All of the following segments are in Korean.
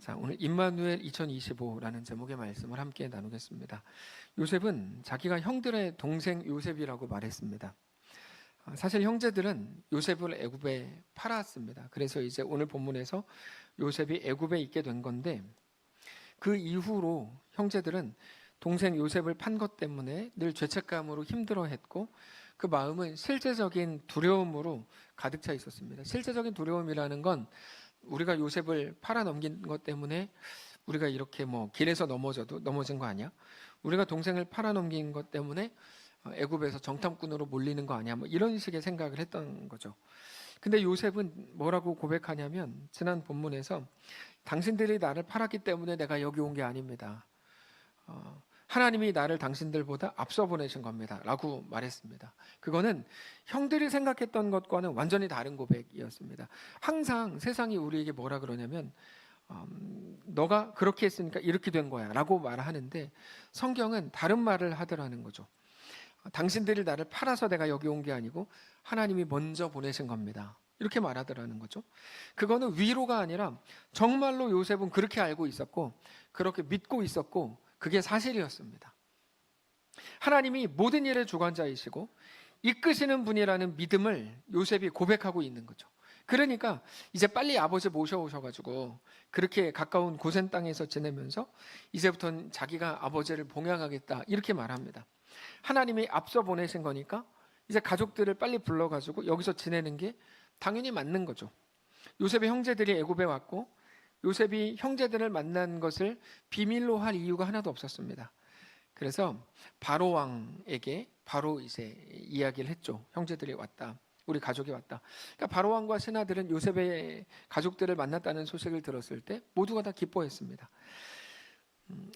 자, 오늘 임마누엘 2025라는 제목의 말씀을 함께 나누겠습니다. 요셉은 자기가 형들의 동생 요셉이라고 말했습니다. 사실 형제들은 요셉을 애굽에 팔았습니다. 그래서 이제 오늘 본문에서 요셉이 애굽에 있게 된 건데, 그 이후로 형제들은 동생 요셉을 판 것 때문에 늘 죄책감으로 힘들어했고, 그 마음은 실제적인 두려움으로 가득 차 있었습니다. 실제적인 두려움이라는 건 우리가 요셉을 팔아넘긴 것 때문에 우리가 이렇게 길에서 넘어진 거 아니야? 우리가 동생을 팔아넘긴 것 때문에 애굽에서 정탐꾼으로 몰리는 거 아니야? 이런 식의 생각을 했던 거죠. 근데 요셉은 뭐라고 고백하냐면, 지난 본문에서 당신들이 나를 팔았기 때문에 내가 여기 온 게 아닙니다. 하나님이 나를 당신들보다 앞서 보내신 겁니다 라고 말했습니다. 그거는 형들이 생각했던 것과는 완전히 다른 고백이었습니다. 항상 세상이 우리에게 뭐라 그러냐면 너가 그렇게 했으니까 이렇게 된 거야 라고 말하는데, 성경은 다른 말을 하더라는 거죠. 당신들이 나를 팔아서 내가 여기 온 게 아니고 하나님이 먼저 보내신 겁니다, 이렇게 말하더라는 거죠. 그거는 위로가 아니라 정말로 요셉은 그렇게 알고 있었고 그렇게 믿고 있었고, 그게 사실이었습니다. 하나님이 모든 일의 주관자이시고 이끄시는 분이라는 믿음을 요셉이 고백하고 있는 거죠. 그러니까 이제 빨리 아버지 모셔오셔가지고 그렇게 가까운 고센 땅에서 지내면서 이제부터는 자기가 아버지를 봉양하겠다, 이렇게 말합니다. 하나님이 앞서 보내신 거니까 이제 가족들을 빨리 불러가지고 여기서 지내는 게 당연히 맞는 거죠. 요셉의 형제들이 애굽에 왔고 요셉이 형제들을 만난 것을 비밀로 할 이유가 하나도 없었습니다. 그래서 바로 왕에게 바로 이제 이야기를 했죠. 형제들이 왔다, 우리 가족이 왔다. 그러니까 바로 왕과 신하들은 요셉의 가족들을 만났다는 소식을 들었을 때 모두가 다 기뻐했습니다.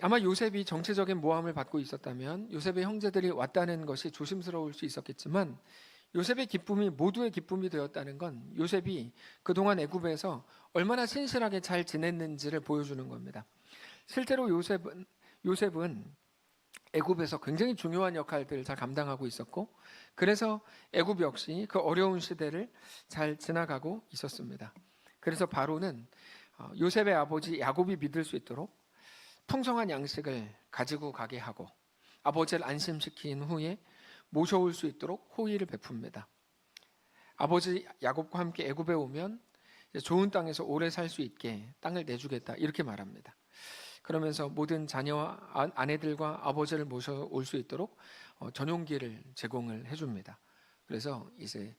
아마 요셉이 정치적인 모함을 받고 있었다면 요셉의 형제들이 왔다는 것이 조심스러울 수 있었겠지만, 요셉의 기쁨이 모두의 기쁨이 되었다는 건 요셉이 그동안 애굽에서 얼마나 신실하게 잘 지냈는지를 보여주는 겁니다. 실제로 요셉은 애굽에서 굉장히 중요한 역할들을 잘 감당하고 있었고, 그래서 애굽 역시 그 어려운 시대를 잘 지나가고 있었습니다. 그래서 바로는 요셉의 아버지 야곱이 믿을 수 있도록 풍성한 양식을 가지고 가게 하고 아버지를 안심시킨 후에 모셔올 수 있도록 호의를 베풉니다. 아버지 야곱과 함께 애굽에 오면 좋은 땅에서 오래 살 수 있게 땅을 내주겠다, 이렇게 말합니다. 그러면서 모든 자녀와 아내들과 아버지를 모셔올 수 있도록 전용기를 제공을 해줍니다. 그래서 이제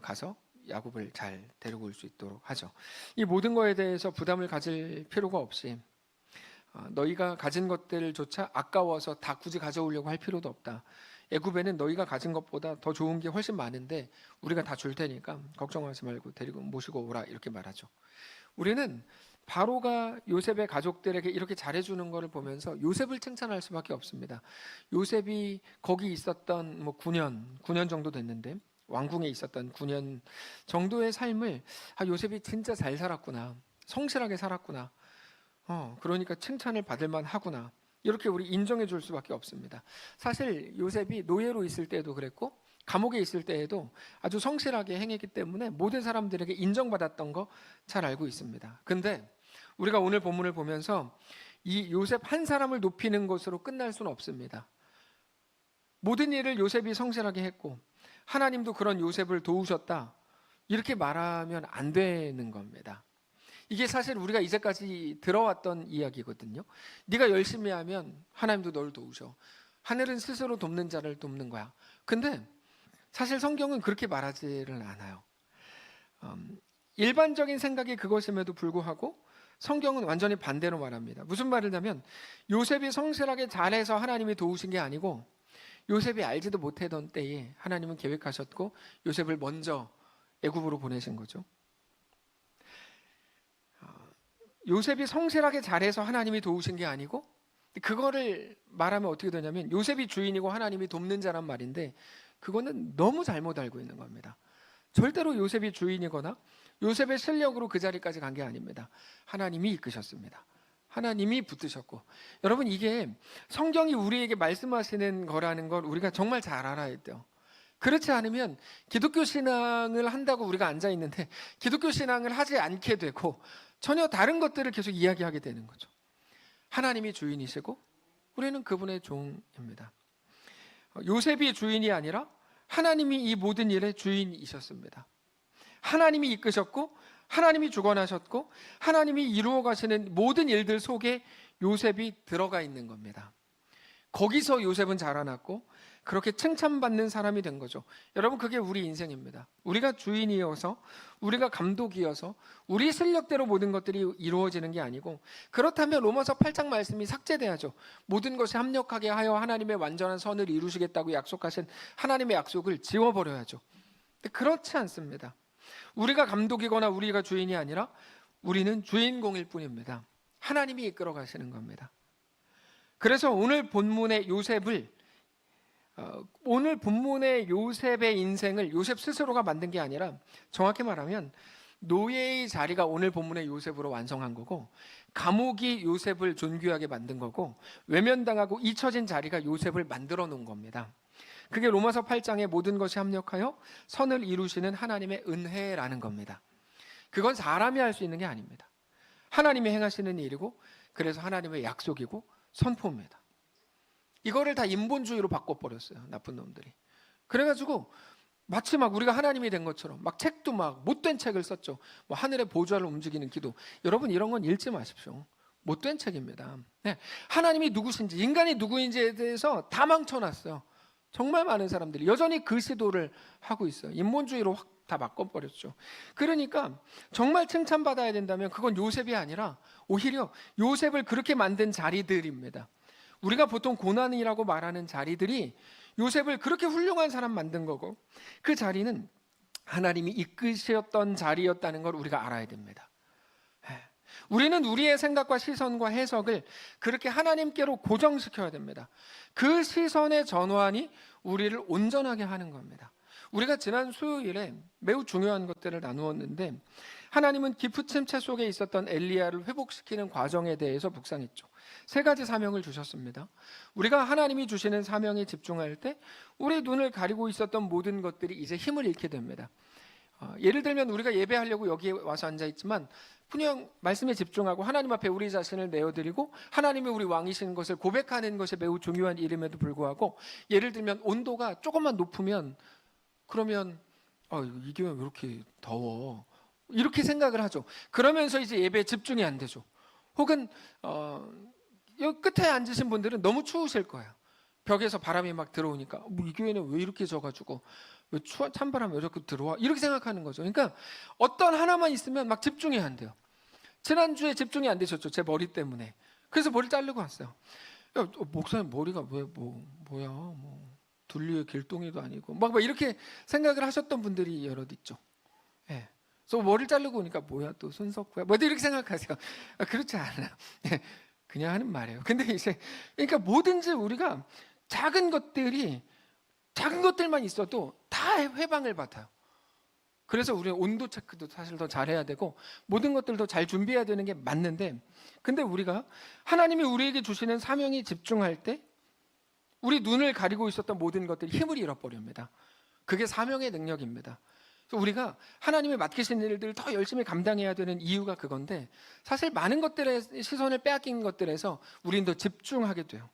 가서 야곱을 잘 데리고 올 수 있도록 하죠. 이 모든 거에 대해서 부담을 가질 필요가 없이 너희가 가진 것들조차 아까워서 다 굳이 가져오려고 할 필요도 없다. 애굽에는 너희가 가진 것보다 더 좋은 게 훨씬 많은데 우리가 다 줄 테니까 걱정하지 말고 데리고 모시고 오라, 이렇게 말하죠. 우리는 바로가 요셉의 가족들에게 이렇게 잘해주는 것을 보면서 요셉을 칭찬할 수밖에 없습니다. 요셉이 거기 있었던 9년 정도 됐는데, 왕궁에 있었던 9년 정도의 삶을 요셉이 진짜 잘 살았구나, 성실하게 살았구나, 그러니까 칭찬을 받을 만하구나, 이렇게 우리 인정해 줄 수밖에 없습니다. 사실 요셉이 노예로 있을 때도 그랬고 감옥에 있을 때에도 아주 성실하게 행했기 때문에 모든 사람들에게 인정받았던 거 잘 알고 있습니다. 근데 우리가 오늘 본문을 보면서 이 요셉 한 사람을 높이는 것으로 끝날 수는 없습니다. 모든 일을 요셉이 성실하게 했고 하나님도 그런 요셉을 도우셨다, 이렇게 말하면 안 되는 겁니다. 이게 사실 우리가 이제까지 들어왔던 이야기거든요. 네가 열심히 하면 하나님도 널 도우셔. 하늘은 스스로 돕는 자를 돕는 거야. 근데 사실 성경은 그렇게 말하지를 않아요. 일반적인 생각이 그것임에도 불구하고 성경은 완전히 반대로 말합니다. 무슨 말이냐면 요셉이 성실하게 잘해서 하나님이 도우신 게 아니고 요셉이 알지도 못하던 때에 하나님은 계획하셨고 요셉을 먼저 애굽으로 보내신 거죠. 요셉이 성실하게 잘해서 하나님이 도우신 게 아니고, 그거를 말하면 어떻게 되냐면 요셉이 주인이고 하나님이 돕는 자란 말인데, 그거는 너무 잘못 알고 있는 겁니다. 절대로 요셉이 주인이거나 요셉의 실력으로 그 자리까지 간 게 아닙니다. 하나님이 이끄셨습니다. 하나님이 붙드셨고, 여러분 이게 성경이 우리에게 말씀하시는 거라는 걸 우리가 정말 잘 알아야 돼요. 그렇지 않으면 기독교 신앙을 한다고 우리가 앉아 있는데 기독교 신앙을 하지 않게 되고 전혀 다른 것들을 계속 이야기하게 되는 거죠. 하나님이 주인이시고 우리는 그분의 종입니다. 요셉이 주인이 아니라 하나님이 이 모든 일의 주인이셨습니다. 하나님이 이끄셨고 하나님이 주관하셨고 하나님이 이루어 가시는 모든 일들 속에 요셉이 들어가 있는 겁니다. 거기서 요셉은 자라났고 그렇게 칭찬받는 사람이 된 거죠. 여러분, 그게 우리 인생입니다. 우리가 주인이어서, 우리가 감독이어서 우리 실력대로 모든 것들이 이루어지는 게 아니고, 그렇다면 로마서 8장 말씀이 삭제돼야죠. 모든 것이 합력하게 하여 하나님의 완전한 선을 이루시겠다고 약속하신 하나님의 약속을 지워버려야죠. 근데 그렇지 않습니다. 우리가 감독이거나 우리가 주인이 아니라 우리는 주인공일 뿐입니다. 하나님이 이끌어 가시는 겁니다. 그래서 오늘 본문의 요셉의 인생을 요셉 스스로가 만든 게 아니라, 정확히 말하면 노예의 자리가 오늘 본문의 요셉으로 완성한 거고, 감옥이 요셉을 존귀하게 만든 거고, 외면당하고 잊혀진 자리가 요셉을 만들어 놓은 겁니다. 그게 로마서 8장의 모든 것이 합력하여 선을 이루시는 하나님의 은혜라는 겁니다. 그건 사람이 할 수 있는 게 아닙니다. 하나님이 행하시는 일이고, 그래서 하나님의 약속이고 선포입니다. 이거를 다 인본주의로 바꿔버렸어요, 나쁜 놈들이. 그래가지고 마치 막 우리가 하나님이 된 것처럼 막 책도 막 못된 책을 썼죠. 뭐 하늘의 보좌를 움직이는 기도. 여러분, 이런 건 읽지 마십시오. 못된 책입니다. 네. 하나님이 누구신지, 인간이 누구인지에 대해서 다 망쳐놨어요. 정말 많은 사람들이 여전히 그 시도를 하고 있어요. 인본주의로 확 다 바꿔버렸죠. 그러니까 정말 칭찬받아야 된다면 그건 요셉이 아니라 오히려 요셉을 그렇게 만든 자리들입니다. 우리가 보통 고난이라고 말하는 자리들이 요셉을 그렇게 훌륭한 사람 만든 거고, 그 자리는 하나님이 이끄셨던 자리였다는 걸 우리가 알아야 됩니다. 우리는 우리의 생각과 시선과 해석을 그렇게 하나님께로 고정시켜야 됩니다. 그 시선의 전환이 우리를 온전하게 하는 겁니다. 우리가 지난 수요일에 매우 중요한 것들을 나누었는데, 하나님은 깊은 채 속에 있었던 엘리야를 회복시키는 과정에 대해서 묵상했죠. 3가지 사명을 주셨습니다. 우리가 하나님이 주시는 사명에 집중할 때 우리 눈을 가리고 있었던 모든 것들이 이제 힘을 잃게 됩니다. 예를 들면 우리가 예배하려고 여기에 와서 앉아있지만 그냥 말씀에 집중하고 하나님 앞에 우리 자신을 내어드리고 하나님이 우리 왕이신 것을 고백하는 것이 매우 중요한 일임에도 불구하고, 예를 들면 온도가 조금만 높으면 그러면 이 교회 왜 이렇게 더워? 이렇게 생각을 하죠. 그러면서 이제 예배에 집중이 안 되죠. 혹은 여기 끝에 앉으신 분들은 너무 추우실 거예요. 벽에서 바람이 막 들어오니까 이 교회는 왜 이렇게 져가지고 왜 찬바람이 왜 이렇게 들어와? 이렇게 생각하는 거죠. 그러니까 어떤 하나만 있으면 막 집중이 안 돼요. 지난주에 집중이 안 되셨죠, 제 머리 때문에. 그래서 머리 자르고 왔어요. 야, 목사님 머리가 왜 뭐야, 둘리의 길동이도 아니고 막 이렇게 생각을 하셨던 분들이 여럿 있죠. 예. 그래서 머리를 자르고 오니까 뭐야, 또 손석구야, 이렇게 생각하세요. 그렇지 않아요. 예. 그냥 하는 말이에요. 근데 이제 그러니까 뭐든지 우리가 작은 것들만 있어도 다 회방을 받아요. 그래서 우리는 온도 체크도 사실 더 잘해야 되고 모든 것들도 잘 준비해야 되는 게 맞는데, 근데 우리가 하나님이 우리에게 주시는 사명에 집중할 때 우리 눈을 가리고 있었던 모든 것들이 힘을 잃어버립니다. 그게 사명의 능력입니다. 그래서 우리가 하나님이 맡기신 일들을 더 열심히 감당해야 되는 이유가 그건데, 사실 많은 것들의 시선을 빼앗긴 것들에서 우리는 더 집중하게 돼요.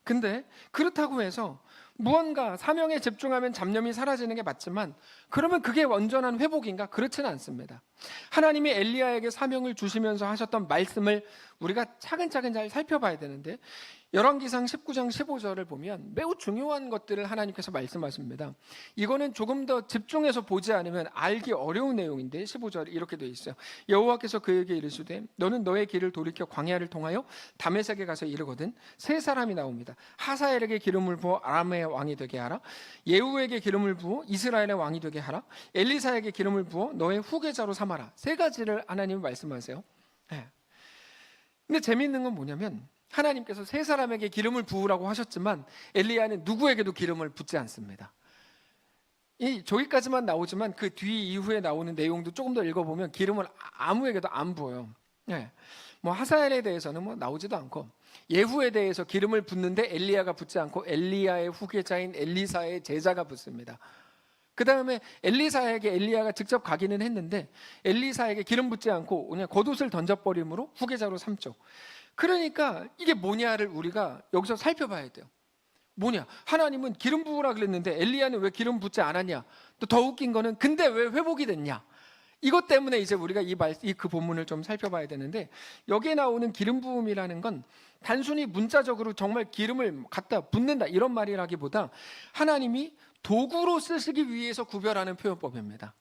근데 그렇다고 해서 무언가 사명에 집중하면 잡념이 사라지는 게 맞지만, 그러면 그게 온전한 회복인가? 그렇지는 않습니다. 하나님이 엘리야에게 사명을 주시면서 하셨던 말씀을 우리가 차근차근 잘 살펴봐야 되는데, 열왕기상 19장 15절을 보면 매우 중요한 것들을 하나님께서 말씀하십니다. 이거는 조금 더 집중해서 보지 않으면 알기 어려운 내용인데, 15절이 이렇게 되어 있어요. 여호와께서 그에게 이르시되 너는 너의 길을 돌이켜 광야를 통하여 다메섹에 가서 이르거든 세 사람이 나옵니다. 하사엘에게 기름을 부어 아람의 왕이 되게 하라. 예후에게 기름을 부어 이스라엘의 왕이 되게 하라. 엘리사에게 기름을 부어 너의 후계자로 삼아라. 3가지를 하나님이 말씀하세요. 근데 재미있는 건 뭐냐면, 하나님께서 3사람에게 기름을 부으라고 하셨지만 엘리야는 누구에게도 기름을 붓지 않습니다. 저기까지만 나오지만 그 뒤 이후에 나오는 내용도 조금 더 읽어보면 기름을 아무에게도 안 부어요. 하사엘에 대해서는 나오지도 않고, 예후에 대해서 기름을 붓는데 엘리야가 붓지 않고 엘리야의 후계자인 엘리사의 제자가 붓습니다. 그 다음에 엘리사에게 엘리야가 직접 가기는 했는데 엘리사에게 기름 붓지 않고 그냥 겉옷을 던져버림으로 후계자로 삼죠. 그러니까 이게 뭐냐를 우리가 여기서 살펴봐야 돼요. 뭐냐? 하나님은 기름 부으라 그랬는데 엘리야는 왜 기름 붓지 않았냐? 또 더 웃긴 거는 근데 왜 회복이 됐냐? 이것 때문에 이제 우리가 그 본문을 좀 살펴봐야 되는데, 여기에 나오는 기름 부음이라는 건 단순히 문자적으로 정말 기름을 갖다 붓는다 이런 말이라기보다 하나님이 도구로 쓰시기 위해서 구별하는 표현법입니다.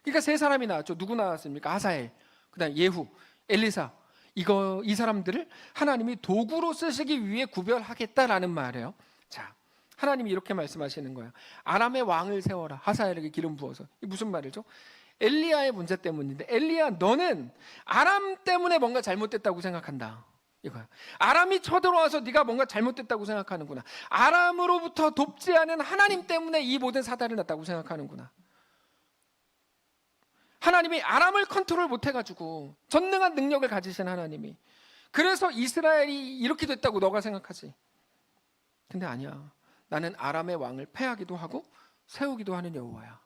그러니까 세 사람이 나왔죠. 누구 나왔습니까? 하사엘, 그다음 예후, 엘리사. 이 사람들을 하나님이 도구로 쓰시기 위해 구별하겠다라는 말이에요. 자, 하나님이 이렇게 말씀하시는 거예요. 아람의 왕을 세워라. 하사엘에게 기름 부어서. 이게 무슨 말이죠? 엘리야의 문제 때문인데, 엘리야 너는 아람 때문에 뭔가 잘못됐다고 생각한다 이거야. 아람이 쳐들어와서 네가 뭔가 잘못됐다고 생각하는구나. 아람으로부터 돕지 않은 하나님 때문에 이 모든 사달이 났다고 생각하는구나. 하나님이 아람을 컨트롤 못해가지고 전능한 능력을 가지신 하나님이, 그래서 이스라엘이 이렇게 됐다고 너가 생각하지. 근데 아니야. 나는 아람의 왕을 패하기도 하고 세우기도 하는 여호와야.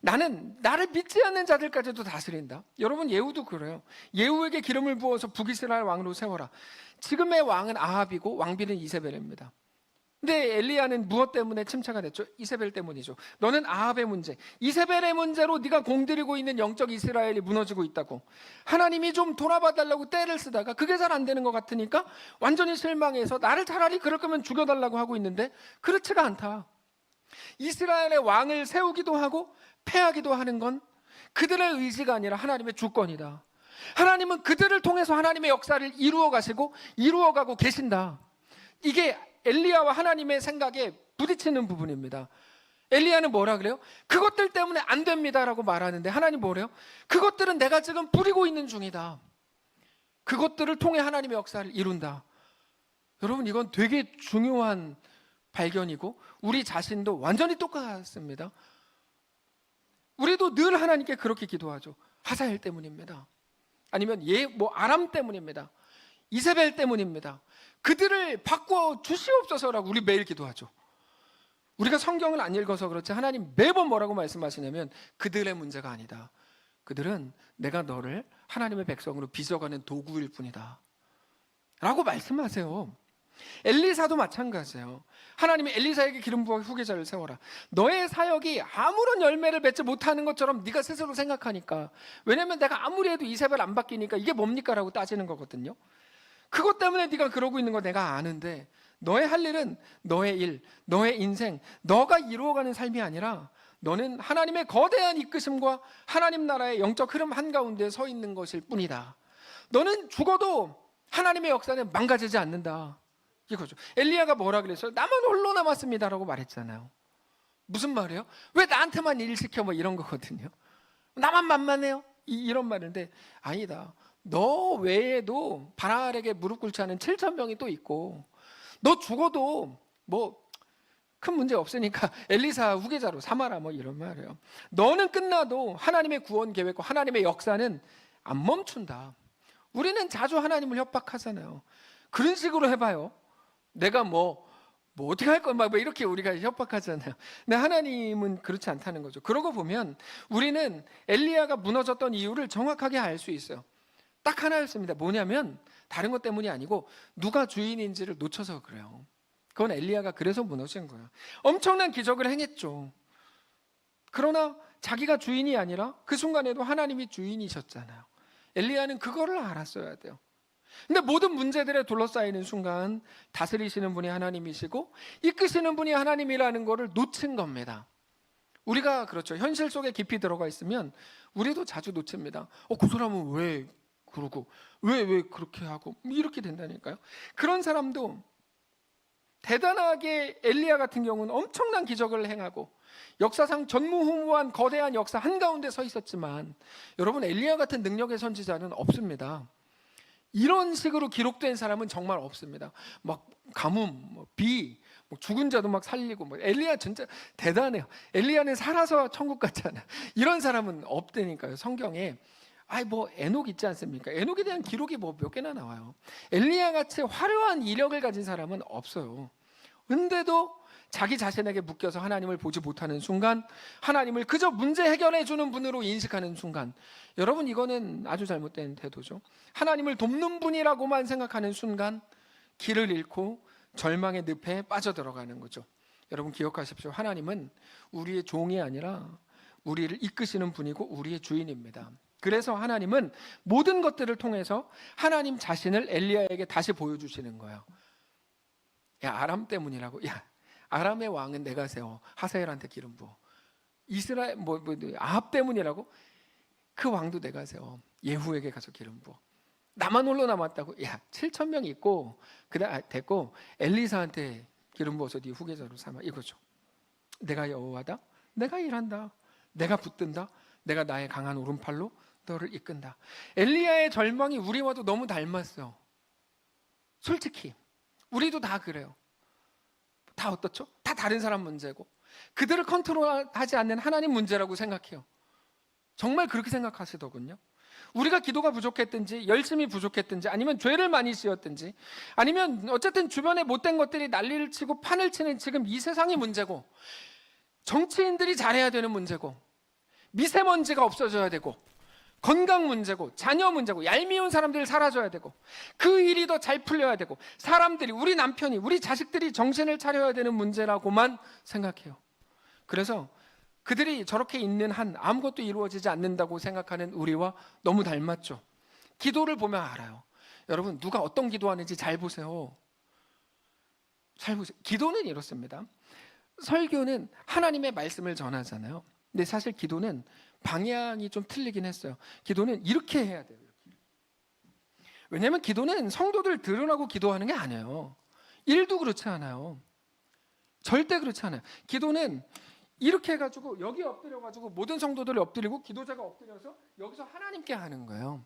나는 나를 믿지 않는 자들까지도 다스린다. 여러분, 예후도 그래요. 예후에게 기름을 부어서 북이스라엘 왕으로 세워라. 지금의 왕은 아합이고 왕비는 이세벨입니다. 근데 엘리야는 무엇 때문에 침체가 됐죠? 이세벨 때문이죠. 너는 아합의 문제, 이세벨의 문제로 네가 공들이고 있는 영적 이스라엘이 무너지고 있다고. 하나님이 좀 돌아봐 달라고 떼를 쓰다가 그게 잘 안 되는 것 같으니까 완전히 실망해서 나를 차라리 그럴 거면 죽여달라고 하고 있는데 그렇지가 않다. 이스라엘의 왕을 세우기도 하고 패하기도 하는 건 그들의 의지가 아니라 하나님의 주권이다. 하나님은 그들을 통해서 하나님의 역사를 이루어 가시고 이루어가고 계신다. 이게 엘리야와 하나님의 생각에 부딪히는 부분입니다. 엘리야는 뭐라 그래요? 그것들 때문에 안 됩니다라고 말하는데 하나님 뭐래요? 그것들은 내가 지금 부리고 있는 중이다. 그것들을 통해 하나님의 역사를 이룬다. 여러분, 이건 되게 중요한 발견이고 우리 자신도 완전히 똑같습니다. 우리도 늘 하나님께 그렇게 기도하죠. 하사엘 때문입니다. 아니면 아람 때문입니다. 이세벨 때문입니다. 그들을 바꿔 주시옵소서라고 우리 매일 기도하죠. 우리가 성경을 안 읽어서 그렇지 하나님 매번 뭐라고 말씀하시냐면 그들의 문제가 아니다. 그들은 내가 너를 하나님의 백성으로 빚어가는 도구일 뿐이다 라고 말씀하세요. 엘리사도 마찬가지예요. 하나님이 엘리사에게 기름 부어 후계자를 세워라. 너의 사역이 아무런 열매를 맺지 못하는 것처럼 네가 스스로 생각하니까, 왜냐면 내가 아무리 해도 이세벨 안 바뀌니까 이게 뭡니까? 라고 따지는 거거든요. 그것 때문에 네가 그러고 있는 거 내가 아는데, 너의 할 일은 너의 일, 너의 인생, 너가 이루어가는 삶이 아니라 너는 하나님의 거대한 이끄심과 하나님 나라의 영적 흐름 한가운데 서 있는 것일 뿐이다. 너는 죽어도 하나님의 역사는 망가지지 않는다. 이거죠. 엘리야가 뭐라 그랬어요? 나만 홀로 남았습니다라고 말했잖아요. 무슨 말이에요? 왜 나한테만 일 시켜? 뭐 이런 거거든요. 나만 만만해요? 이런 말인데 아니다. 너 외에도 바알에게 무릎 꿇지 않은 7,000명이 또 있고, 너 죽어도 뭐 큰 문제 없으니까 엘리사 후계자로 삼아라 뭐 이런 말이에요. 너는 끝나도 하나님의 구원 계획과 하나님의 역사는 안 멈춘다. 우리는 자주 하나님을 협박하잖아요. 그런 식으로 해봐요. 내가 뭐 어떻게 할 거야 막 이렇게 우리가 협박하잖아요. 근데 하나님은 그렇지 않다는 거죠. 그러고 보면 우리는 엘리야가 무너졌던 이유를 정확하게 알 수 있어요. 딱 하나였습니다. 뭐냐면 다른 것 때문이 아니고 누가 주인인지를 놓쳐서 그래요. 그건 엘리야가 그래서 무너진 거예요. 엄청난 기적을 행했죠. 그러나 자기가 주인이 아니라 그 순간에도 하나님이 주인이셨잖아요. 엘리야는 그거를 알았어야 돼요. 근데 모든 문제들에 둘러싸이는 순간 다스리시는 분이 하나님이시고 이끄시는 분이 하나님이라는 거를 놓친 겁니다. 우리가 그렇죠. 현실 속에 깊이 들어가 있으면 우리도 자주 놓칩니다. 그 사람은 왜 그러고 왜 그렇게 하고 이렇게 된다니까요. 그런 사람도 대단하게 엘리야 같은 경우는 엄청난 기적을 행하고 역사상 전무후무한 거대한 역사 한가운데 서 있었지만, 여러분, 엘리야 같은 능력의 선지자는 없습니다. 이런 식으로 기록된 사람은 정말 없습니다. 막 가뭄, 비, 죽은 자도 막 살리고, 엘리야 진짜 대단해요. 엘리야는 살아서 천국 갔잖아요. 이런 사람은 없다니까요. 성경에 에녹 있지 않습니까? 에녹에 대한 기록이 몇 개나 나와요. 엘리야 같이 화려한 이력을 가진 사람은 없어요. 근데도 자기 자신에게 묶여서 하나님을 보지 못하는 순간, 하나님을 그저 문제 해결해 주는 분으로 인식하는 순간, 여러분 이거는 아주 잘못된 태도죠. 하나님을 돕는 분이라고만 생각하는 순간 길을 잃고 절망의 늪에 빠져들어가는 거죠. 여러분 기억하십시오. 하나님은 우리의 종이 아니라 우리를 이끄시는 분이고 우리의 주인입니다. 그래서 하나님은 모든 것들을 통해서 하나님 자신을 엘리야에게 다시 보여주시는 거예요. 야, 아람 때문이라고. 야, 아람의 왕은 내가 세워. 하사엘한테 기름 부어. 이스라엘 아합 때문이라고. 그 왕도 내가 세워. 예후에게 가서 기름 부어. 나만 홀로 남았다고. 야, 7,000명 있고 그다 됐고 엘리사한테 기름 부어서 네 후계자로 삼아, 이거죠. 내가 여호와다. 내가 일한다. 내가 붙든다. 내가 나의 강한 오른팔로 너를 이끈다. 엘리야의 절망이 우리와도 너무 닮았어요. 솔직히 우리도 다 그래요. 다 어떻죠? 다 다른 사람 문제고 그들을 컨트롤하지 않는 하나님 문제라고 생각해요. 정말 그렇게 생각하시더군요. 우리가 기도가 부족했든지 열심히 부족했든지 아니면 죄를 많이 지었든지 아니면 어쨌든 주변에 못된 것들이 난리를 치고 판을 치는 지금 이 세상의 문제고, 정치인들이 잘해야 되는 문제고, 미세먼지가 없어져야 되고, 건강 문제고, 자녀 문제고, 얄미운 사람들이 사라져야 되고, 그 일이 더 잘 풀려야 되고, 사람들이, 우리 남편이, 우리 자식들이 정신을 차려야 되는 문제라고만 생각해요. 그래서 그들이 저렇게 있는 한 아무것도 이루어지지 않는다고 생각하는 우리와 너무 닮았죠. 기도를 보면 알아요. 여러분 누가 어떤 기도하는지 잘 보세요. 잘 보세요. 기도는 이렇습니다. 설교는 하나님의 말씀을 전하잖아요. 근데 사실 기도는 방향이 좀 틀리긴 했어요. 기도는 이렇게 해야 돼요. 왜냐하면 기도는 성도들 들으라고 기도하는 게 아니에요. 일도 그렇지 않아요. 절대 그렇지 않아요. 기도는 이렇게 해가지고 여기 엎드려가지고 모든 성도들이 엎드리고 기도자가 엎드려서 여기서 하나님께 하는 거예요.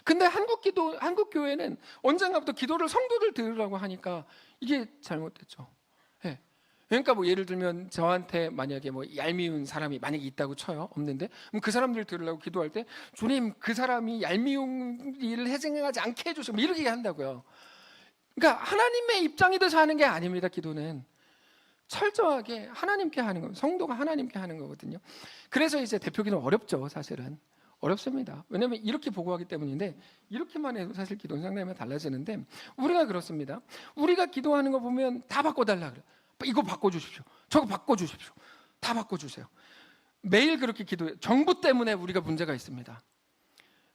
근데 한국 교회는 언젠가부터 기도를 성도들 들으라고 하니까 이게 잘못됐죠. 네. 그러니까 뭐 예를 들면 저한테 만약에 뭐 얄미운 사람이 만약에 있다고 쳐요. 없는데 그럼 그 사람들 들으려고 기도할 때 주님 그 사람이 얄미운 일을 해생하지 않게 해주시고 이렇게 한다고요. 그러니까 하나님의 입장이 돼서 하는 게 아닙니다. 기도는 철저하게 하나님께 하는 거, 성도가 하나님께 하는 거거든요. 그래서 이제 대표기도는 어렵죠. 사실은 어렵습니다. 왜냐하면 이렇게 보고하기 때문인데, 이렇게만 해도 사실 기도는 상당히 달라지는데, 우리가 그렇습니다. 우리가 기도하는 거 보면 다 바꿔달라 그래요. 이거 바꿔주십시오. 저거 바꿔주십시오. 다 바꿔주세요. 매일 그렇게 기도해요. 정부 때문에 우리가 문제가 있습니다.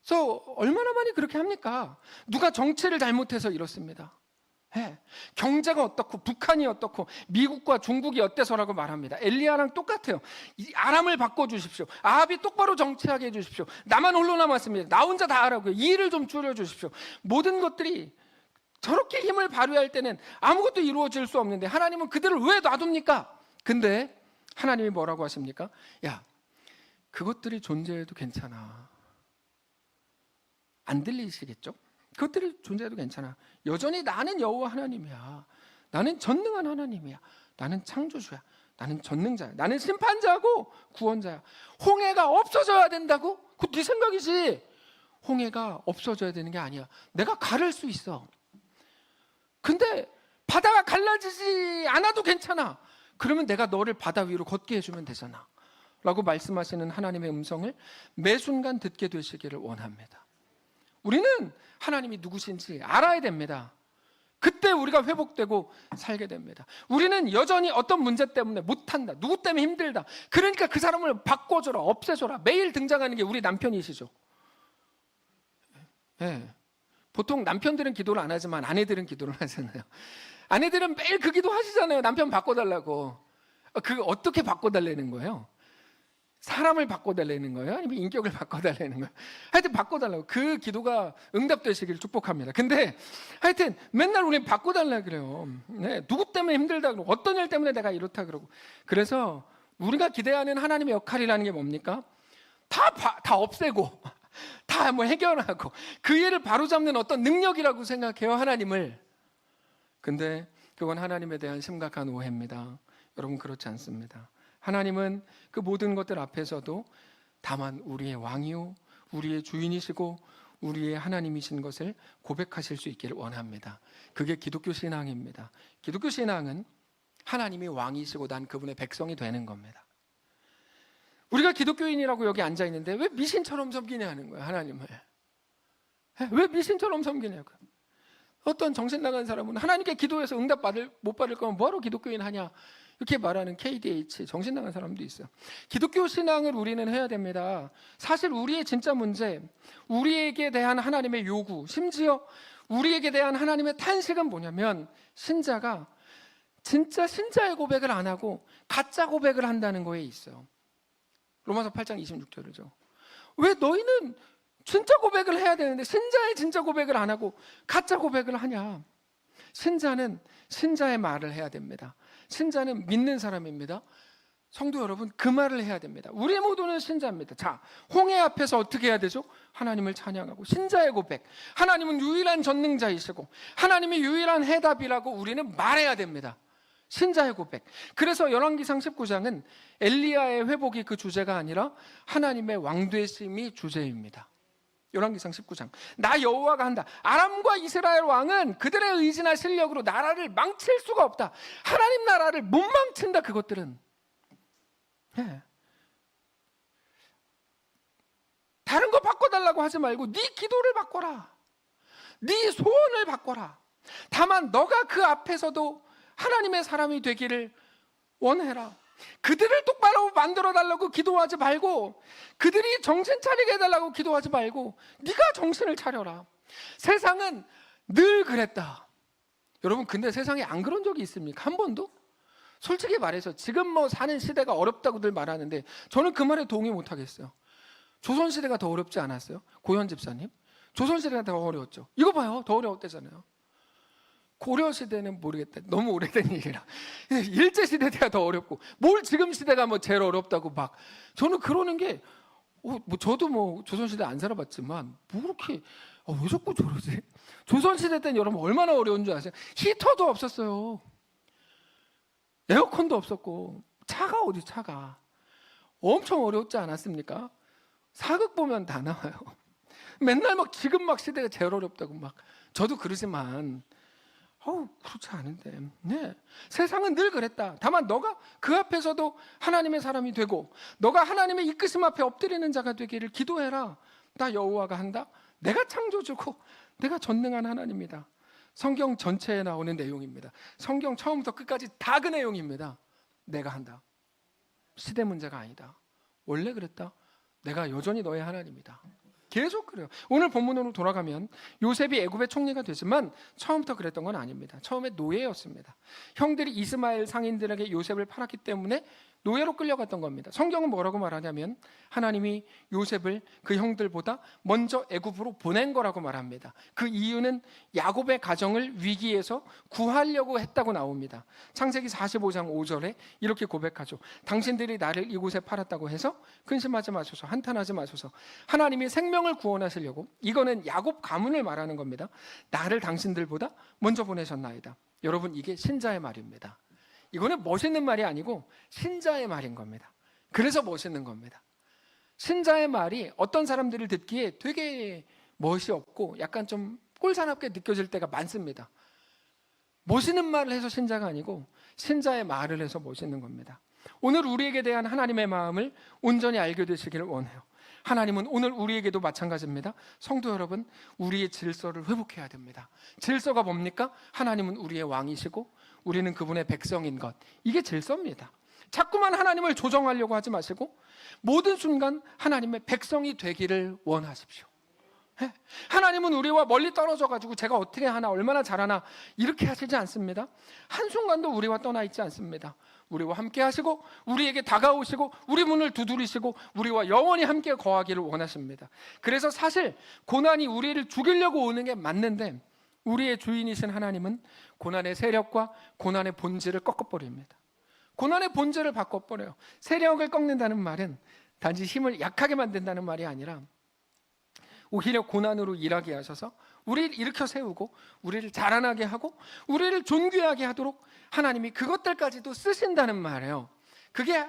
그래서 얼마나 많이 그렇게 합니까? 누가 정치를 잘못해서 이렇습니다. 네. 경제가 어떻고 북한이 어떻고 미국과 중국이 어때서라고 말합니다. 엘리야랑 똑같아요. 아람을 바꿔주십시오. 아합이 똑바로 정치하게 해주십시오. 나만 홀로 남았습니다. 나 혼자 다 하라고요. 이 일을 좀 줄여주십시오. 모든 것들이 저렇게 힘을 발휘할 때는 아무것도 이루어질 수 없는데 하나님은 그들을 왜 놔둡니까? 근데 하나님이 뭐라고 하십니까? 야, 그것들이 존재해도 괜찮아. 안 들리시겠죠? 그것들이 존재해도 괜찮아. 여전히 나는 여호와 하나님이야. 나는 전능한 하나님이야. 나는 창조주야. 나는 전능자야. 나는 심판자고 구원자야. 홍해가 없어져야 된다고? 그거 네 생각이지. 홍해가 없어져야 되는 게 아니야. 내가 가를 수 있어. 근데 바다가 갈라지지 않아도 괜찮아. 그러면 내가 너를 바다 위로 걷게 해주면 되잖아. 라고 말씀하시는 하나님의 음성을 매 순간 듣게 되시기를 원합니다. 우리는 하나님이 누구신지 알아야 됩니다. 그때 우리가 회복되고 살게 됩니다. 우리는 여전히 어떤 문제 때문에 못한다, 누구 때문에 힘들다, 그러니까 그 사람을 바꿔줘라, 없애줘라. 매일 등장하는 게 우리 남편이시죠. 네. 보통 남편들은 기도를 안 하지만 아내들은 기도를 하잖아요. 아내들은 매일 그 기도 하시잖아요. 남편 바꿔달라고. 그 어떻게 바꿔달라는 거예요? 사람을 바꿔달라는 거예요? 아니면 인격을 바꿔달라는 거예요? 하여튼 바꿔달라고. 그 기도가 응답되시기를 축복합니다. 근데 하여튼 맨날 우리 바꿔달라 그래요. 네, 누구 때문에 힘들다 그러고 어떤 일 때문에 내가 이렇다 그러고. 그래서 우리가 기대하는 하나님의 역할이라는 게 뭡니까? 다 없애고 다 뭐 해결하고 그 일을 바로잡는 어떤 능력이라고 생각해요, 하나님을. 근데 그건 하나님에 대한 심각한 오해입니다. 여러분 그렇지 않습니다. 하나님은 그 모든 것들 앞에서도 다만 우리의 왕이요 우리의 주인이시고 우리의 하나님이신 것을 고백하실 수 있기를 원합니다. 그게 기독교 신앙입니다. 기독교 신앙은 하나님이 왕이시고 난 그분의 백성이 되는 겁니다. 우리가 기독교인이라고 여기 앉아 있는데 왜 미신처럼 섬기냐는 거예요. 하나님을 왜 미신처럼 섬기냐고요. 어떤 정신 나간 사람은 하나님께 기도해서 응답 못 받을 거면 뭐하러 기독교인 하냐 이렇게 말하는 KDH 정신 나간 사람도 있어요. 기독교 신앙을 우리는 해야 됩니다. 사실 우리의 진짜 문제, 우리에게 대한 하나님의 요구, 심지어 우리에게 대한 하나님의 탄식은 뭐냐면 신자가 진짜 신자의 고백을 안 하고 가짜 고백을 한다는 거에 있어요. 로마서 8장 26절이죠. 왜 너희는 진짜 고백을 해야 되는데 신자의 진짜 고백을 안 하고 가짜 고백을 하냐. 신자는 신자의 말을 해야 됩니다. 신자는 믿는 사람입니다. 성도 여러분, 그 말을 해야 됩니다. 우리 모두는 신자입니다. 자, 홍해 앞에서 어떻게 해야 되죠? 하나님을 찬양하고 신자의 고백, 하나님은 유일한 전능자이시고 하나님이 유일한 해답이라고 우리는 말해야 됩니다. 신자의 고백. 그래서 열왕기상 19장은 엘리야의 회복이 그 주제가 아니라 하나님의 왕되심이 주제입니다. 열왕기상 19장. 나 여호와가 한다. 아람과 이스라엘 왕은 그들의 의지나 실력으로 나라를 망칠 수가 없다. 하나님 나라를 못 망친다. 그것들은 다른 거 바꿔달라고 하지 말고 네 기도를 바꿔라. 네 소원을 바꿔라. 다만 너가 그 앞에서도 하나님의 사람이 되기를 원해라. 그들을 똑바로 만들어 달라고 기도하지 말고, 그들이 정신 차리게 해달라고 기도하지 말고 네가 정신을 차려라. 세상은 늘 그랬다. 여러분, 근데 세상에 안 그런 적이 있습니까? 한 번도? 솔직히 말해서 지금 뭐 사는 시대가 어렵다고들 말하는데 저는 그 말에 동의 못 하겠어요. 조선시대가 더 어렵지 않았어요? 고현 집사님, 조선시대가 더 어려웠죠. 이거 봐요, 더 어려웠대잖아요. 고려시대는 모르겠다, 너무 오래된 일이라. 일제시대가 더 어렵고 뭘 지금 시대가 뭐 제일 어렵다고 막. 저는 그러는 게 뭐 저도 뭐 조선시대 안 살아봤지만 뭐 그렇게 왜 자꾸 저러지? 조선시대 때는 여러분 얼마나 어려운 줄 아세요? 히터도 없었어요. 에어컨도 없었고 차가 어디 차가 엄청 어려웠지 않았습니까? 사극 보면 다 나와요. 맨날 막 지금 막 시대가 제일 어렵다고 막. 저도 그러지만 그렇지 않은데. 네. 세상은 늘 그랬다. 다만 너가 그 앞에서도 하나님의 사람이 되고 너가 하나님의 이끄심 앞에 엎드리는 자가 되기를 기도해라. 나 여호와가 한다. 내가 창조주고 내가 전능한 하나님이다. 성경 전체에 나오는 내용입니다. 성경 처음부터 끝까지 다 그 내용입니다. 내가 한다. 시대 문제가 아니다. 원래 그랬다. 내가 여전히 너의 하나님이다. 계속 그래요. 오늘 본문으로 돌아가면 요셉이 애굽의 총리가 되지만 처음부터 그랬던 건 아닙니다. 처음에 노예였습니다. 형들이 이스마엘 상인들에게 요셉을 팔았기 때문에 노예로 끌려갔던 겁니다. 성경은 뭐라고 말하냐면 하나님이 요셉을 그 형들보다 먼저 애굽으로 보낸 거라고 말합니다. 그 이유는 야곱의 가정을 위기에서 구하려고 했다고 나옵니다. 창세기 45장 5절에 이렇게 고백하죠. 당신들이 나를 이곳에 팔았다고 해서 근심하지 마소서, 한탄하지 마소서. 하나님이 생명을 구원하시려고, 이거는 야곱 가문을 말하는 겁니다. 나를 당신들보다 먼저 보내셨나이다. 여러분, 이게 신자의 말입니다. 이거는 멋있는 말이 아니고 신자의 말인 겁니다. 그래서 멋있는 겁니다. 신자의 말이 어떤 사람들을 듣기에 되게 멋이 없고 약간 좀 꼴사납게 느껴질 때가 많습니다. 멋있는 말을 해서 신자가 아니고 신자의 말을 해서 멋있는 겁니다. 오늘 우리에게 대한 하나님의 마음을 온전히 알게 되시기를 원해요. 하나님은 오늘 우리에게도 마찬가지입니다. 성도 여러분, 우리의 질서를 회복해야 됩니다. 질서가 뭡니까? 하나님은 우리의 왕이시고 우리는 그분의 백성인 것. 이게 질서입니다. 자꾸만 하나님을 조정하려고 하지 마시고 모든 순간 하나님의 백성이 되기를 원하십시오. 하나님은 우리와 멀리 떨어져가지고 제가 어떻게 하나, 얼마나 잘하나 이렇게 하시지 않습니다. 한순간도 우리와 떠나 있지 않습니다. 우리와 함께 하시고 우리에게 다가오시고 우리 문을 두드리시고 우리와 영원히 함께 거하기를 원하십니다. 그래서 사실 고난이 우리를 죽이려고 오는 게 맞는데 우리의 주인이신 하나님은 고난의 세력과 고난의 본질을 꺾어버립니다. 고난의 본질을 바꿔버려요. 세력을 꺾는다는 말은 단지 힘을 약하게 만든다는 말이 아니라 오히려 고난으로 일하게 하셔서 우리를 일으켜 세우고 우리를 자라나게 하고 우리를 존귀하게 하도록 하나님이 그것들까지도 쓰신다는 말이에요. 그게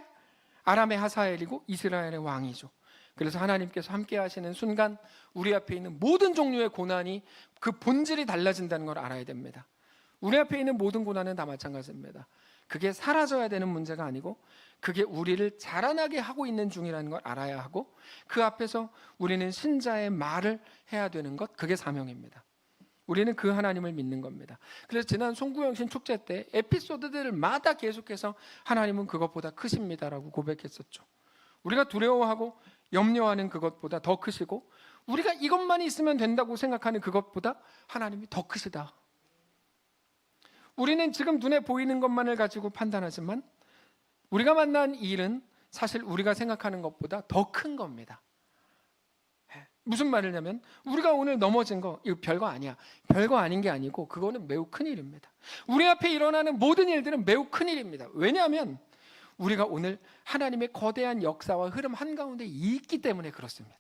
아람의 하사엘이고 이스라엘의 왕이죠. 그래서 하나님께서 함께 하시는 순간 우리 앞에 있는 모든 종류의 고난이 그 본질이 달라진다는 걸 알아야 됩니다. 우리 앞에 있는 모든 고난은 다 마찬가지입니다. 그게 사라져야 되는 문제가 아니고 그게 우리를 자라나게 하고 있는 중이라는 걸 알아야 하고 그 앞에서 우리는 신자의 말을 해야 되는 것, 그게 사명입니다. 우리는 그 하나님을 믿는 겁니다. 그래서 지난 송구영신 축제 때 에피소드들마다 계속해서 하나님은 그것보다 크십니다라고 고백했었죠. 우리가 두려워하고 염려하는 그것보다 더 크시고 우리가 이것만 있으면 된다고 생각하는 그것보다 하나님이 더 크시다. 우리는 지금 눈에 보이는 것만을 가지고 판단하지만 우리가 만난 일은 사실 우리가 생각하는 것보다 더 큰 겁니다. 무슨 말이냐면 우리가 오늘 넘어진 거 이거 별거 아니야. 별거 아닌 게 아니고 그거는 매우 큰 일입니다. 우리 앞에 일어나는 모든 일들은 매우 큰 일입니다. 왜냐하면 우리가 오늘 하나님의 거대한 역사와 흐름 한가운데 있기 때문에 그렇습니다.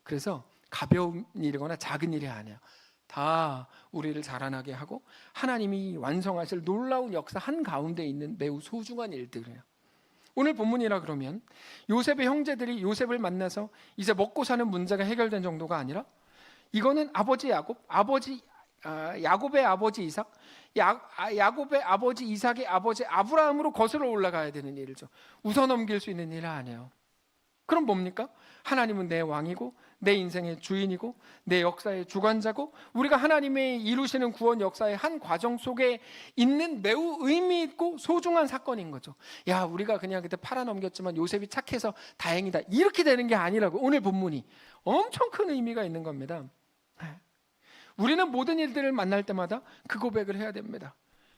그래서 가벼운 일이거나 작은 일이 아니야. 다 우리를 자라나게 하고 하나님이 완성하실 놀라운 역사 한가운데 있는 매우 소중한 일들이에요. 오늘 본문이라 그러면 요셉의 형제들이 요셉을 만나서 이제 먹고 사는 문제가 해결된 정도가 아니라 이거는 아버지 야곱, 야곱의 아버지 이삭, 야곱의 아버지 이삭의 아버지 아브라함으로 거슬러 올라가야 되는 일이죠. 웃어넘길 수 있는 일은 아니에요. 그럼 뭡니까? 하나님은 내 왕이고 내 인생의 주인이고 내 역사의 주관자고 우리가 하나님의 이루시는 구원 역사의 한 과정 속에 있는 매우 의미 있고 소중한 사건인 거죠. 야, 우리가 그냥 그때 팔아넘겼지만 요셉이 착해서 다행이다, 이렇게 되는 게 아니라고. 오늘 본문이 엄청 큰 의미가 있는 겁니다. 우리는 모든 일들을 만날 때마다 그 고백을 해야 됩니다.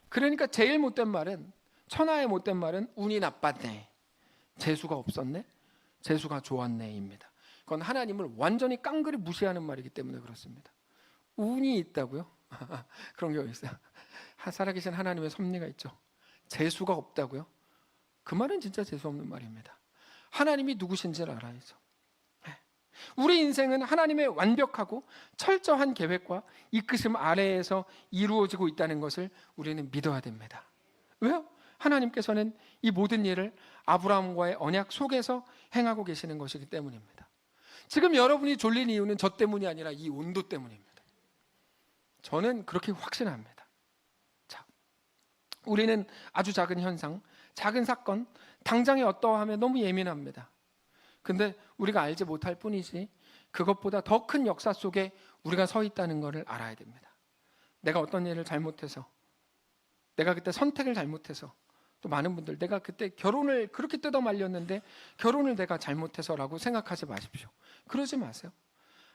그러니까 제일 못된 말은, 천하의 못된 말은 운이 나빴네, 재수가 없었네, 재수가 좋았네입니다. 그건 하나님을 완전히 깡그리 무시하는 말이기 때문에 그렇습니다. 운이 있다고요? 그런 경우 있어요. 살아계신 하나님의 섭리가 있죠. 재수가 없다고요? 그 말은 진짜 재수 없는 말입니다. 하나님이 누구신지를 알아야죠. 우리 인생은 하나님의 완벽하고 철저한 계획과 이끄심 아래에서 이루어지고 있다는 것을 우리는 믿어야 됩니다. 왜요? 하나님께서는 이 모든 일을 아브라함과의 언약 속에서 행하고 계시는 것이기 때문입니다. 지금 여러분이 졸린 이유는 저 때문이 아니라 이 온도 때문입니다. 저는 그렇게 확신합니다. 자, 우리는 아주 작은 현상, 작은 사건, 당장에 어떠하면 너무 예민합니다. 근데 우리가 알지 못할 뿐이지 그것보다 더 큰 역사 속에 우리가 서 있다는 것을 알아야 됩니다. 내가 어떤 일을 잘못해서, 내가 그때 선택을 잘못해서, 또 많은 분들 내가 그때 결혼을 그렇게 뜯어 말렸는데 결혼을 내가 잘못해서라고 생각하지 마십시오. 그러지 마세요.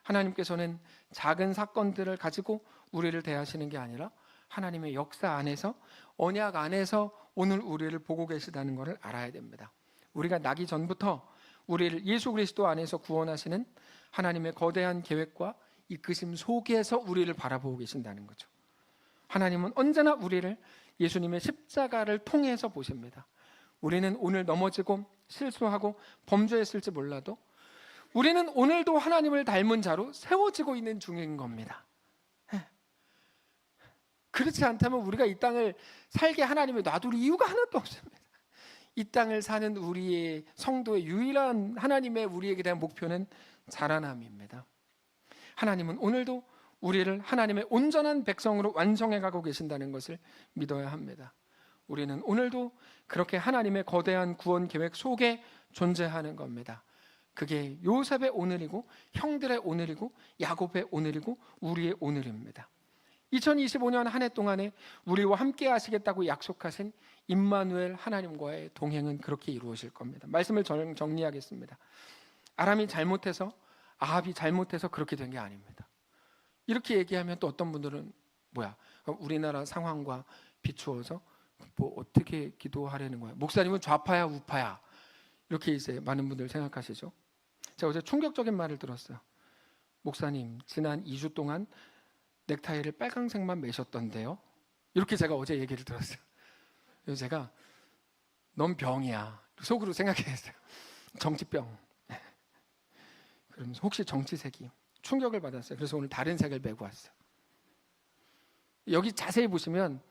하나님께서는 작은 사건들을 가지고 우리를 대하시는 게 아니라 하나님의 역사 안에서, 언약 안에서 오늘 우리를 보고 계시다는 것을 알아야 됩니다. 우리가 나기 전부터 우리를 예수 그리스도 안에서 구원하시는 하나님의 거대한 계획과 이끄심 속에서 우리를 바라보고 계신다는 거죠. 하나님은 언제나 우리를 예수님의 십자가를 통해서 보십니다. 우리는 오늘 넘어지고 실수하고 범죄했을지 몰라도 우리는 오늘도 하나님을 닮은 자로 세워지고 있는 중인 겁니다. 그렇지 않다면 우리가 이 땅을 살게 하나님이 놔둘 이유가 하나도 없습니다. 이 땅을 사는 우리의 성도의 유일한 하나님의 우리에게 대한 목표는 자라남입니다. 하나님은 오늘도 우리를 하나님의 온전한 백성으로 완성해 가고 계신다는 것을 믿어야 합니다. 우리는 오늘도 그렇게 하나님의 거대한 구원 계획 속에 존재하는 겁니다. 그게 요셉의 오늘이고 형들의 오늘이고 야곱의 오늘이고 우리의 오늘입니다. 2025년 한 해 동안에 우리와 함께 하시겠다고 약속하신 임마누엘 하나님과의 동행은 그렇게 이루어질 겁니다. 말씀을 정리하겠습니다. 아람이 잘못해서, 아합이 잘못해서 그렇게 된 게 아닙니다. 이렇게 얘기하면 또 어떤 분들은 뭐야, 우리나라 상황과 비추어서 뭐 어떻게 기도하려는 거야, 목사님은 좌파야 우파야, 이렇게 이제 많은 분들 생각하시죠. 제가 어제 충격적인 말을 들었어요. 목사님 지난 2주 동안 넥타이를 빨강색만 매셨던데요, 이렇게 제가 어제 얘기를 들었어요. 그래서 제가 넌 병이야 속으로 생각했어요. 정치병. 그러면서 혹시 정치색이 충격을 받았어요. 그래서 오늘 다른 색을 메고 왔어요. 여기 자세히 보시면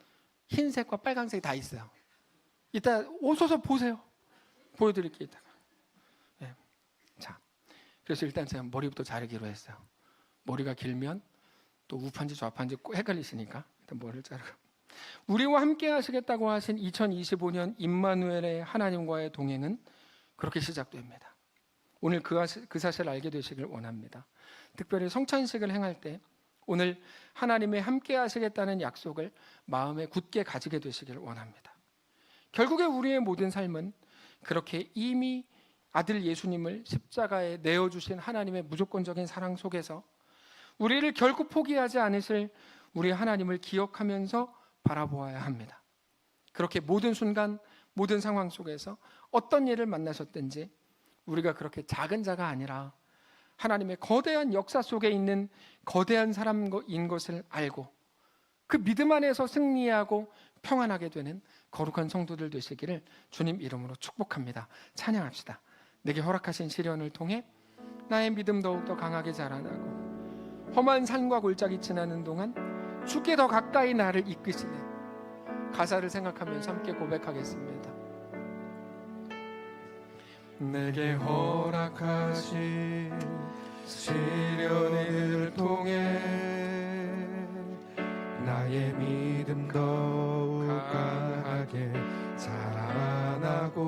흰색과 빨강색이 다 있어요. 이따 오셔서 보세요. 보여드릴게요. 이따가. 네. 자, 그래서 일단 제가 머리부터 자르기로 했어요. 머리가 길면 또 우파인지 좌파인지 꼭 헷갈리시니까 일단 머리를 자르고. 우리와 함께 하시겠다고 하신 2025년 임마누엘의 하나님과의 동행은 그렇게 시작됩니다. 오늘 그 사실을 알게 되시길 원합니다. 특별히 성찬식을 행할 때 오늘 하나님의 함께 하시겠다는 약속을 마음에 굳게 가지게 되시길 원합니다. 결국에 우리의 모든 삶은 그렇게 이미 아들 예수님을 십자가에 내어주신 하나님의 무조건적인 사랑 속에서 우리를 결코 포기하지 않으실 우리 하나님을 기억하면서 바라보아야 합니다. 그렇게 모든 순간, 모든 상황 속에서 어떤 일을 만나셨든지 우리가 그렇게 작은 자가 아니라 하나님의 거대한 역사 속에 있는 거대한 사람인 것을 알고 그 믿음 안에서 승리하고 평안하게 되는 거룩한 성도들 되시기를 주님 이름으로 축복합니다. 찬양합시다. 내게 허락하신 시련을 통해 나의 믿음 더욱더 강하게 자라나고 험한 산과 골짜기 지나는 동안 주께 더 가까이 나를 이끄시는 가사를 생각하면서 함께 고백하겠습니다. 내게 허락하신 시련을 통해 나의 믿음 더욱 강하게 자라나고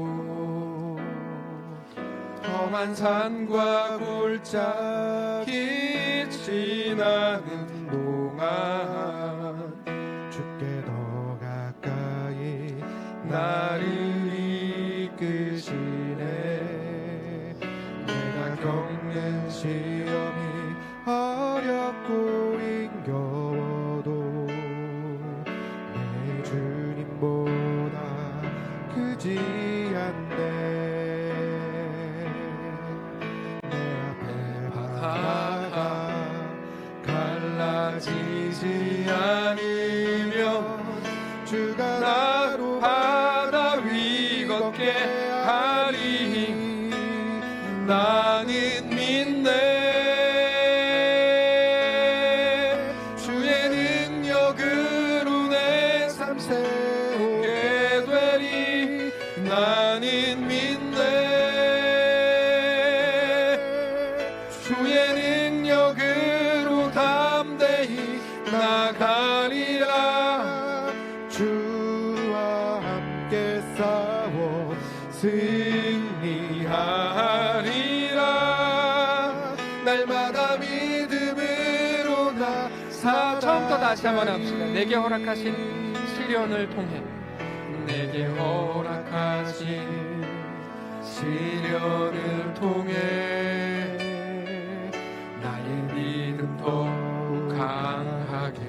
험한 산과 골짜기 지나는 동안 주께 더 가까이 나를 이끄시네. 내가 겪는 시험이 어렵고 힘겨워도 내 주님보다 크지 않네. 갈라지지 않으면 주가 나로 바다 위 걷게 하리. 나는 믿네. 주의 능력으로 내 삶 새롭게 되리. 나는 믿네. 주의 능력으로 담대히 나가리라. 주와 함께 싸워 승리하리라. 날마다 믿음으로 나 살아. 처음부터 다시 한번 합시다. 내게 허락하신 시련을 통해 내게 허락하신 시련을 통해 나의 믿음 더욱 강하게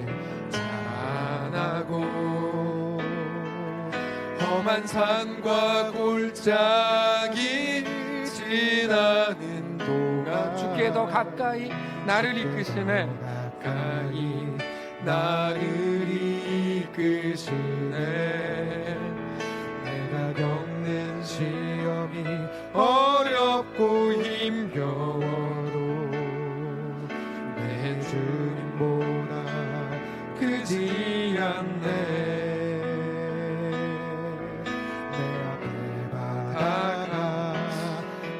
자라나고 험한 산과 골짜기 지나는 동안 주께 더 가까이 나를 이끄시네. 가까이 나를 이끄시네. 내가 겪는 시험이 어렵고 힘겨워도 내 주님보다 크지 않네. 내 앞에 바다가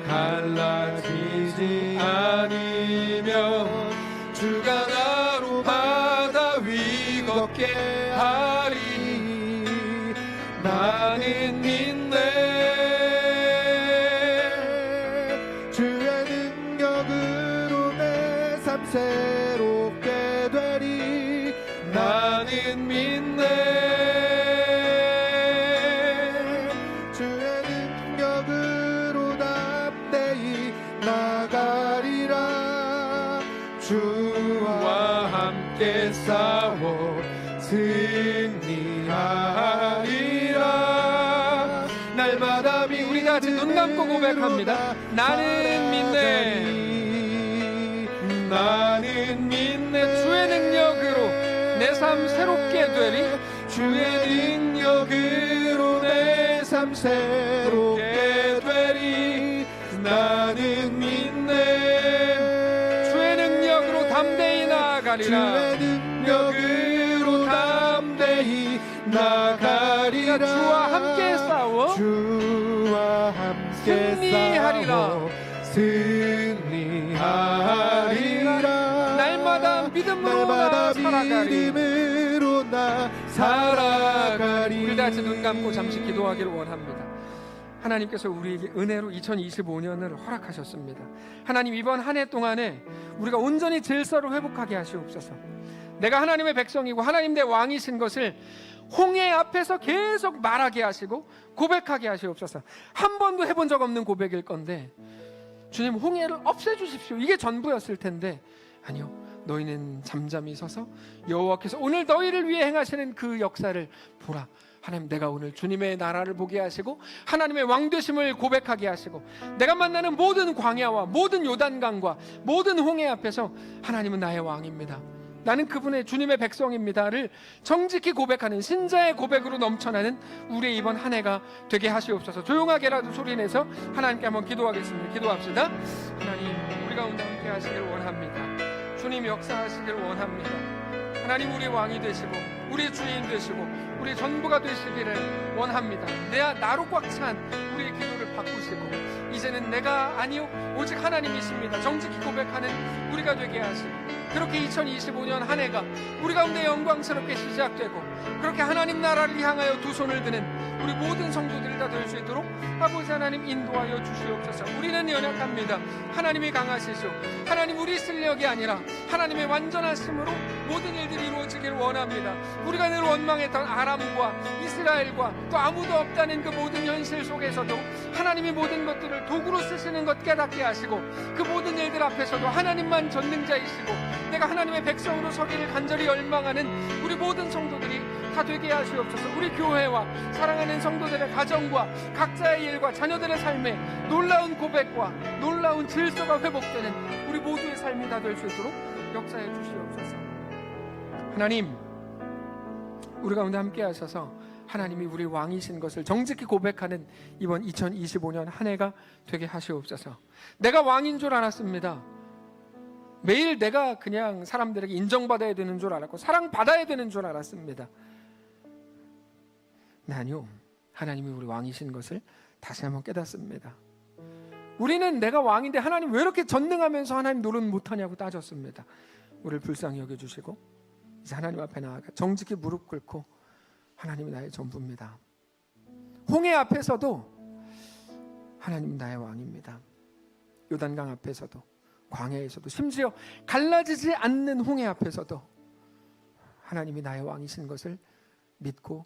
갈라지지 않으면 주가 나로 바다 위 걷게 하리. 나는 믿네. 주의 능력으로 내 삶 새롭게 되리. 나는 믿네. 주의 능력으로 담대히 나가리라. 주와 함께 싸워 승리하리라. 날마다 우리 다 같이 눈 감고 고백합니다. 나는 믿네. 나는 믿네. 주의 능력으로 내 삶 새롭게 되리. 주의 능력으로 내 삶 새롭게 되리. 나는 믿네. 주의 능력으로 담대히 나아가리라. 주의 능력으로 담대히 나가리라. 주와 함께 싸워 주와 함께 승리하리라. 싸워 승리하리라. 날마다 믿음으로 나 날마다 살아가리. 믿음으로 나 살아 나가리. 우리 다 같이 눈 감고 잠시 기도하기를 원합니다. 하나님께서 우리에게 은혜로 2025년을 허락하셨습니다. 하나님, 이번 한 해 동안에 우리가 온전히 질서를 회복하게 하시옵소서. 내가 하나님의 백성이고 하나님 내 왕이신 것을 홍해 앞에서 계속 말하게 하시고 고백하게 하시옵소서. 한 번도 해본 적 없는 고백일 건데, 주님, 홍해를 없애주십시오, 이게 전부였을 텐데, 아니요, 너희는 잠잠히 서서 여호와께서 오늘 너희를 위해 행하시는 그 역사를 보라. 하나님, 내가 오늘 주님의 나라를 보게 하시고 하나님의 왕되심을 고백하게 하시고, 내가 만나는 모든 광야와 모든 요단강과 모든 홍해 앞에서 하나님은 나의 왕입니다, 나는 그분의 주님의 백성입니다를 정직히 고백하는 신자의 고백으로 넘쳐나는 우리의 이번 한 해가 되게 하시옵소서. 조용하게라도 소리내서 하나님께 한번 기도하겠습니다. 기도합시다. 하나님, 우리 가운데 함께 하시길 원합니다. 주님, 역사하시길 원합니다. 하나님, 우리 왕이 되시고 우리 주인 되시고 우리 전부가 되시기를 원합니다. 나로 꽉 찬 우리의 기도를 바꾸시고, 이제는 내가 아니요 오직 하나님이십니다 정직히 고백하는 우리가 되게 하시고, 그렇게 2025년 한 해가 우리 가운데 영광스럽게 시작되고, 그렇게 하나님 나라를 향하여 두 손을 드는 우리 모든 성도들이 다 될 수 있도록 아버지 하나님 인도하여 주시옵소서. 우리는 연약합니다. 하나님이 강하시죠. 하나님, 우리 실력이 아니라 하나님의 완전하심으로 모든 일들이 이루어지길 원합니다. 우리가 늘 원망했던 아람과 이스라엘과 또 아무도 없다는 그 모든 현실 속에서도 하나님이 모든 것들을 도구로 쓰시는 것 깨닫게 하시고, 그 모든 일들 앞에서도 하나님만 전능자이시고 내가 하나님의 백성으로 서기를 간절히 열망하는 우리 모든 성도들이 다 되게 하시옵소서. 우리 교회와 사랑하는 성도들의 가정과 각자의 일과 자녀들의 삶에 놀라운 고백과 놀라운 질서가 회복되는 우리 모두의 삶이 다 될 수 있도록 역사해 주시옵소서. 하나님, 우리 가운데 함께 하셔서 하나님이 우리 왕이신 것을 정직히 고백하는 이번 2025년 한 해가 되게 하시옵소서. 내가 왕인 줄 알았습니다. 매일 내가 그냥 사람들에게 인정받아야 되는 줄 알았고 사랑받아야 되는 줄 알았습니다. 네, 아니요, 하나님이 우리 왕이신 것을 다시 한번 깨닫습니다. 우리는 내가 왕인데 하나님 왜 이렇게 전능하면서 하나님 노릇 못하냐고 따졌습니다. 우리를 불쌍히 여겨주시고 이제 하나님 앞에 나아가 정직히 무릎 꿇고, 하나님이 나의 전부입니다. 홍해 앞에서도 하나님은 나의 왕입니다. 요단강 앞에서도 광야에서도 심지어 갈라지지 않는 홍해 앞에서도 하나님이 나의 왕이신 것을 믿고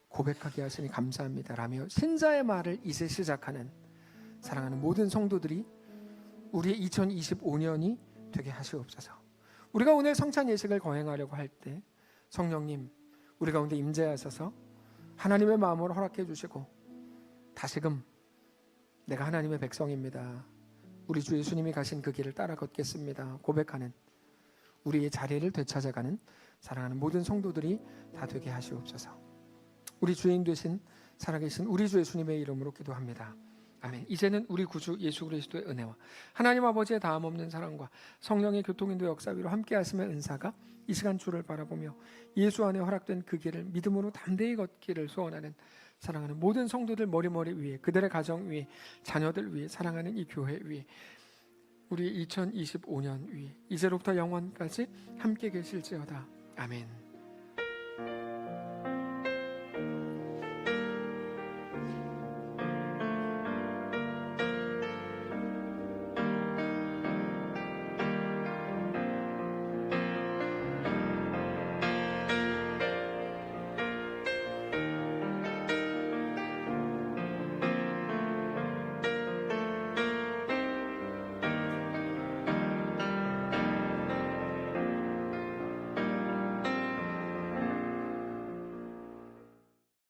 고백하게 하시니 감사합니다 라며 신자의 말을 이제 시작하는 사랑하는 모든 성도들이 우리의 2025년이 되게 하시옵소서. 우리가 오늘 성찬 예식을 거행하려고 할 때 성령님 우리 가운데 임재하셔서 하나님의 마음을 허락해 주시고, 다시금 내가 하나님의 백성입니다, 우리 주 예수님이 가신 그 길을 따라 걷겠습니다 고백하는 우리의 자리를 되찾아가는 사랑하는 모든 성도들이 다 되게 하시옵소서. 우리 주인 되신 살아계신 우리 주 예수님의 이름으로 기도합니다. 아멘. 이제는 우리 구주 예수 그리스도의 은혜와 하나님 아버지의 다함 없는 사랑과 성령의 교통인도 역사 위로 함께 하심의 은사가 이 시간 주를 바라보며 예수 안에 허락된 그 길을 믿음으로 담대히 걷기를 소원하는 사랑하는 모든 성도들 머리머리 위에, 그들의 가정 위에, 자녀들 위에, 사랑하는 이 교회 위에, 우리 2025년 위에 이제로부터 영원까지 함께 계실지어다. 아멘.